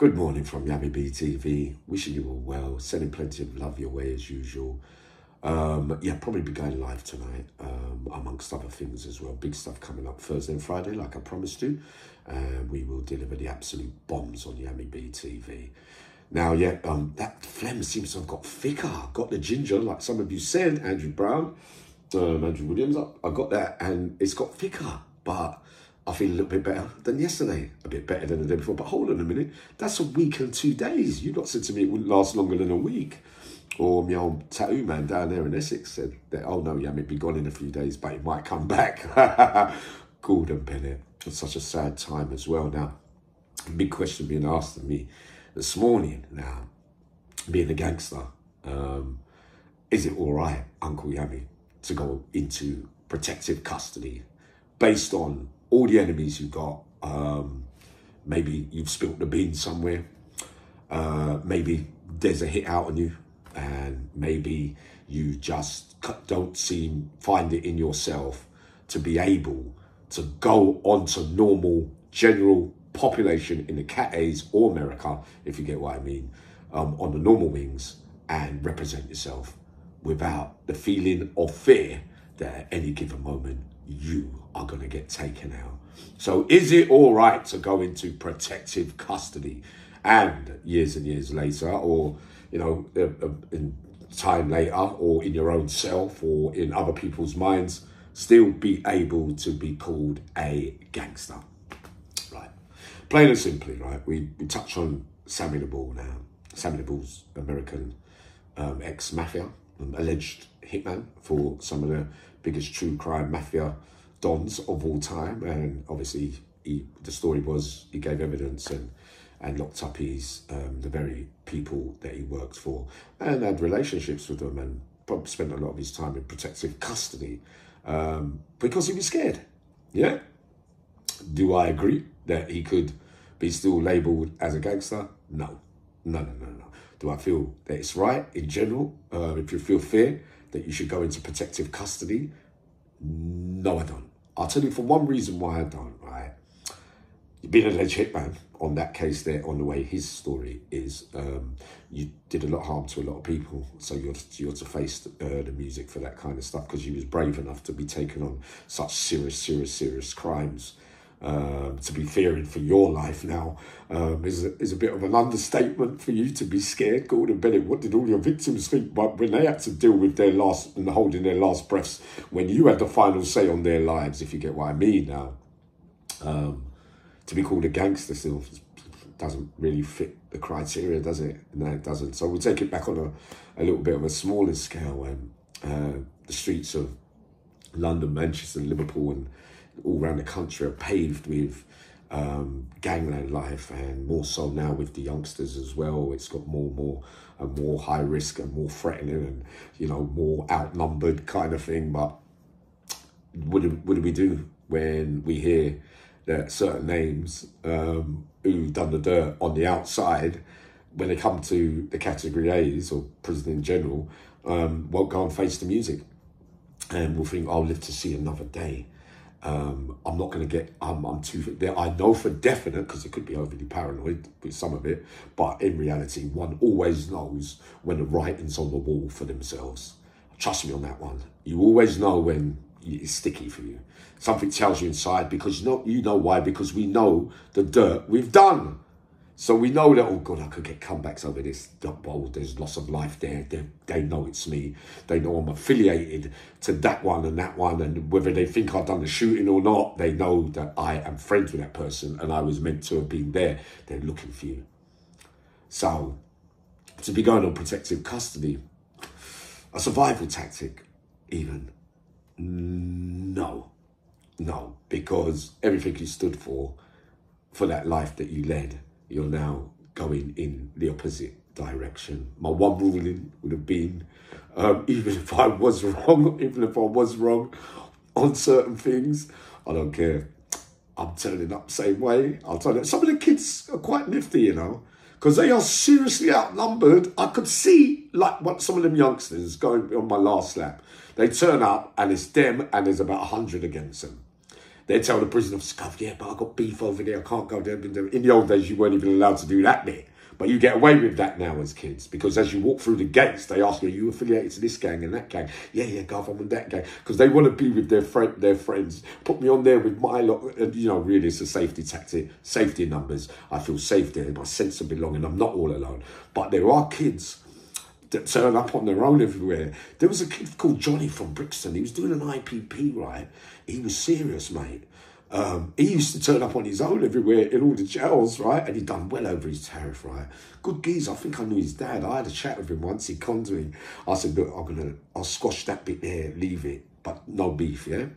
Good morning from Yummy BTV. Wishing you all well. Sending plenty of love your way as usual. Yeah, probably be going live tonight, amongst other things as well. Big stuff coming up Thursday and Friday, like I promised to. We will deliver the absolute bombs on Yummy BTV. Now, yeah, that phlegm seems to have got thicker. Got the ginger, like some of you said, Andrew Brown, Andrew Williams. I got that, and it's got thicker, but I feel a little bit better than yesterday, a bit better than the day before. But hold on a minute, that's a week and 2 days. You lot said to me it wouldn't last longer than a week. Or my old tattoo man down there in Essex said that, oh no, yeah, it'd be gone in a few days, but it might come back. Gordon Bennett. It's such a sad time as well. Now, a big question being asked of me this morning now, being a gangster, is it all right, Uncle Yummy, to go into protective custody based on all the enemies you've got? Maybe you've spilt the beans somewhere. Maybe there's a hit out on you, and maybe you just don't find it in yourself to be able to go onto normal general population in the Cat A's or America, if you get what I mean, on the normal wings and represent yourself without the feeling of fear that at any given moment you are going to get taken out. So is it all right to go into protective custody and years later, or, you know, in time later, or in your own self or in other people's minds, still be able to be called a gangster? Right. Plain and simply, right, we touch on Sammy the Bull now. Sammy the Bull's American ex-mafia, alleged hitman for some of the biggest true crime mafia dons of all time. And obviously the story was he gave evidence and locked up the very people that he worked for and had relationships with them, and probably spent a lot of his time in protective custody because he was scared. Yeah. Do I agree that he could be still labelled as a gangster? No. Do I feel that it's right in general, if you feel fear, that you should go into protective custody? No, I don't. I'll tell you for one reason why I don't, right? You've been an alleged hitman on that case there, on the way his story is. You did a lot of harm to a lot of people, so you're to face the music for that kind of stuff, because you was brave enough to be taken on such serious crimes. To be fearing for your life now is a bit of an understatement for you to be scared. Gordon Bennett, what did all your victims think when they had to deal with their last and holding their last breaths when you had the final say on their lives, if you get what I mean now? To be called a gangster still doesn't really fit the criteria, does it? No, it doesn't. So we'll take it back on a little bit of a smaller scale when the streets of London, Manchester, Liverpool and all around the country are paved with gangland life, and more so now with the youngsters as well. It's got more high risk and more threatening, and, you know, more outnumbered kind of thing. But what do we do when we hear that certain names who've done the dirt on the outside, when they come to the category A's or prison in general, won't go and face the music, and will think, I'll live to see another day. I'm not going to get, I'm too, I know for definite, because it could be overly paranoid with some of it, but in reality, one always knows when the writing's on the wall for themselves. Trust me on that one. You always know when it's sticky for you. Something tells you inside, because you know why, because we know the dirt we've done. So we know that, oh God, I could get comebacks over this. Oh, there's loss of life there. They know it's me. They know I'm affiliated to that one, and whether they think I've done the shooting or not, they know that I am friends with that person and I was meant to have been there. They're looking for you. So to be going on protective custody, a survival tactic even, no, because everything you stood for that life that you led, you're now going in the opposite direction. My one ruling would have been, even if I was wrong on certain things, I don't care. I'm turning up the same way. I'll tell you, some of the kids are quite nifty, you know, because they are seriously outnumbered. I could see, like, what some of them youngsters going on my last lap. They turn up and it's them and there's about 100 against them. They tell the prison officer, yeah, but I got beef over there, I can't go there. In the old days, you weren't even allowed to do that bit. But you get away with that now as kids, because as you walk through the gates, they ask you, are you affiliated to this gang and that gang? Yeah, Gov, I'm on that gang. Because they want to be with their friends. Put me on there with my lot. And, you know, really, it's a safety tactic. Safety numbers. I feel safe there. My sense of belonging. I'm not all alone. But there are kids that turn up on their own everywhere. There was a kid called Johnny from Brixton. He was doing an IPP, right? He was serious, mate. He used to turn up on his own everywhere in all the jails, right? And he'd done well over his tariff, right? Good geezer. I think I knew his dad. I had a chat with him once. He conned me. I said, look, I'll squash that bit there, leave it, but no beef, yeah?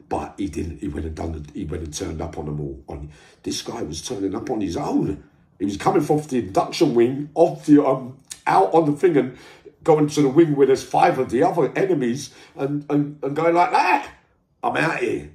But he didn't. He went and turned up on them all. This guy was turning up on his own. He was coming off the induction wing, off the out on the thing, and going to the wing where there's 5 of the other enemies, and going like that. I'm out here.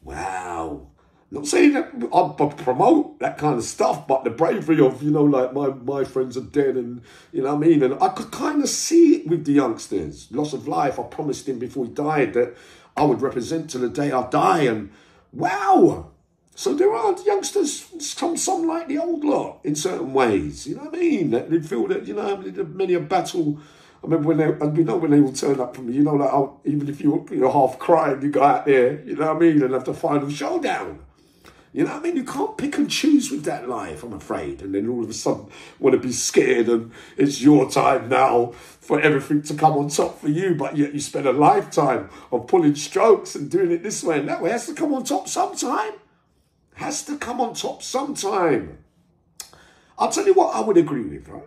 Wow. Not saying that I promote that kind of stuff, but the bravery of, you know, like my friends are dead, and, you know what I mean? And I could kind of see it with the youngsters. Loss of life. I promised him before he died that I would represent till the day I die. And wow. So there are youngsters, some like the old lot in certain ways. You know what I mean? That they feel that, you know, many a battle. I remember when they will turn up for me, you know, like, oh, even if you're half crying, you go out there, you know what I mean, and have the final showdown. You know what I mean? You can't pick and choose with that life, I'm afraid. And then all of a sudden want to be scared, and it's your time now for everything to come on top for you, but yet you spend a lifetime of pulling strokes and doing it this way and that way. It has to come on top sometime. Has to come on top sometime. I'll tell you what I would agree with, right?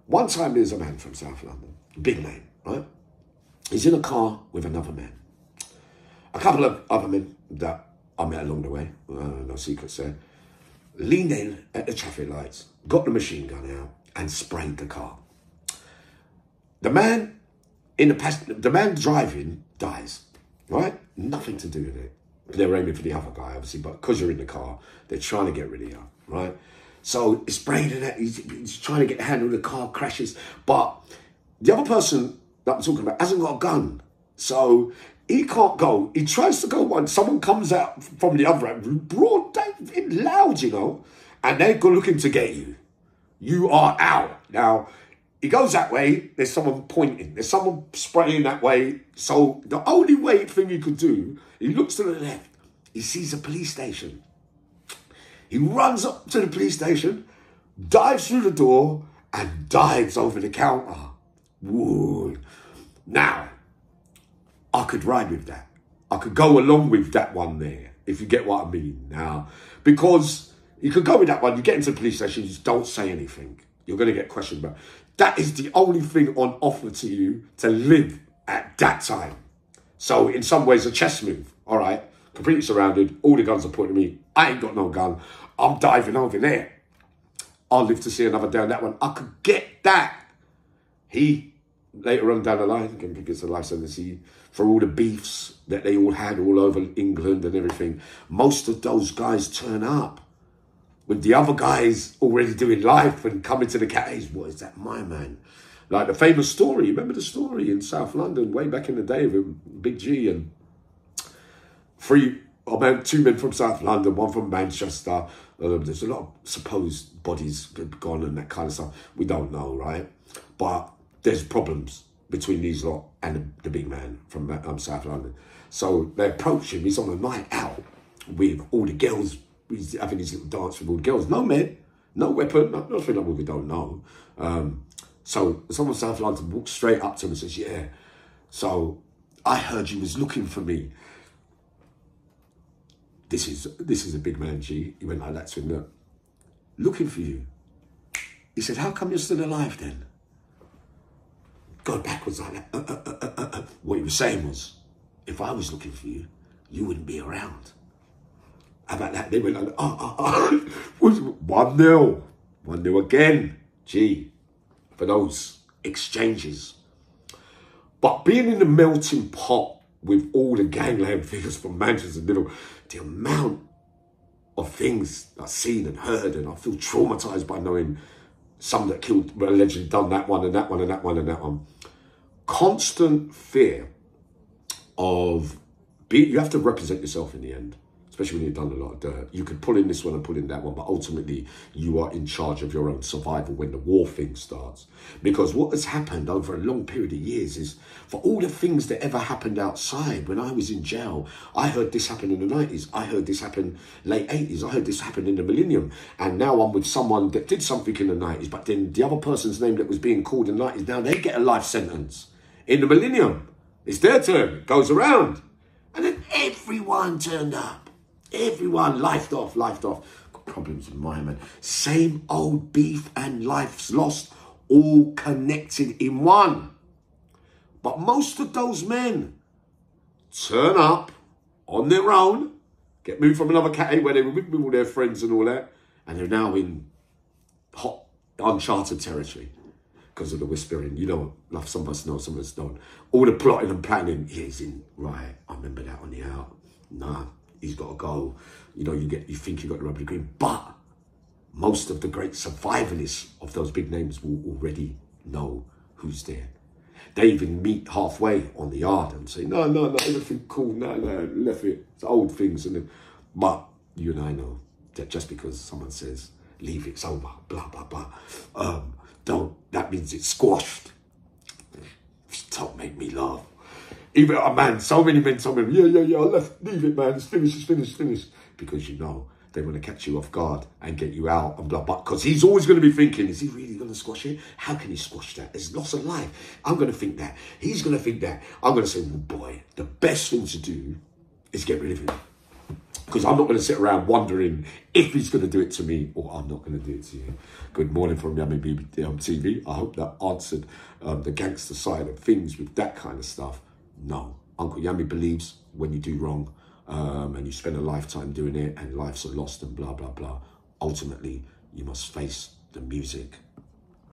One time there's a man from South London, big man, right? He's in a car with another man. A couple of other men that I met along the way, no secrets there, leaned in at the traffic lights, got the machine gun out, and sprayed the car. The man driving dies, right? Nothing to do with it. They're aiming for the other guy, obviously, but because you're in the car, they're trying to get rid of you, right? So he's spraying it, he's trying to get a handle, the car crashes. But the other person that I'm talking about hasn't got a gun. So he can't go. He tries to go one. Someone comes out from the other end, broad day, loud, you know, and they're looking to get you. You are out. Now, he goes that way, there's someone pointing, there's someone spraying that way. So the only thing he could do, he looks to the left, he sees a police station. He runs up to the police station, dives through the door, and dives over the counter. Whoa. Now, I could ride with that. I could go along with that one there, if you get what I mean. Now, because you could go with that one, you get into the police station, you just don't say anything. You're going to get questioned about. That is the only thing on offer to you to live at that time. So in some ways, a chess move, all right? Completely surrounded, all the guns are pointing at me. I ain't got no gun. I'm diving over there. I'll live to see another day on that one. I could get that. He, later on down the line, gets a life sentence for all the beefs that they all had all over England and everything. Most of those guys turn up with the other guys already doing life and coming to the caves. What is that, my man? Like the famous story, remember the story in South London way back in the day with Big G and two men from South London, one from Manchester. There's a lot of supposed bodies gone and that kind of stuff. We don't know, right? But there's problems between these lot and the big man from South London. So they approach him. He's on a night out with all the girls. He's having his little dance with all the girls. No men, no weapon, nothing that we don't know. So someone from South London walks straight up to him and says, yeah. So I heard you was looking for me. This is a big man, G. He went like that to him, look, looking for you. He said, how come you're still alive then? Going backwards like that. What he was saying was, if I was looking for you, you wouldn't be around. How about that? They went like, 1-0. 1-0 again. Gee, for those exchanges. But being in the melting pot with all the gangland figures from Manchester and Liverpool, the amount of things I've seen and heard, and I feel traumatised by knowing some that killed, allegedly done that one and that one and that one and that one. Constant fear of You have to represent yourself in the end, especially when you've done a lot of dirt. You could pull in this one and pull in that one, but ultimately you are in charge of your own survival when the war thing starts. Because what has happened over a long period of years is, for all the things that ever happened outside, when I was in jail, I heard this happen in the 90s. I heard this happen late 80s. I heard this happen in the millennium. And now I'm with someone that did something in the 90s, but then the other person's name that was being called in the 90s, now they get a life sentence. In the millennium, it's their turn. It goes around. And then everyone turned up. Everyone lifed off. Got problems with my man. Same old beef and life's lost, all connected in one. But most of those men turn up on their own, get moved from another category where they were with all their friends and all that, and they're now in hot, uncharted territory because of the whispering. You know, like some of us know, some of us don't. All the plotting and planning, he's in, right, I remember that on the out. Nah, he's got to go. You know, you think you got the rubber green, but most of the great survivalists of those big names will already know who's there. They even meet halfway on the yard and say, no, everything cool, no, left it, it's old things. But you and I know that just because someone says, leave it's over, blah, blah, blah, that means it's squashed. Don't make me laugh. Even, man, so many men tell me, yeah, I left, leave it, man, it's finished. Because you know, they want to catch you off guard and get you out and blah, blah. Because he's always going to be thinking, is he really going to squash it? How can he squash that? There's loss of life. I'm going to think that. He's going to think that. I'm going to say, well, boy, the best thing to do is get rid of him. Because I'm not going to sit around wondering if he's going to do it to me or I'm not going to do it to you. Good morning from Yummy TV. I hope that answered the gangster side of things with that kind of stuff. No. Uncle Yummy believes when you do wrong, and you spend a lifetime doing it and lives are lost and blah, blah, blah. Ultimately, you must face the music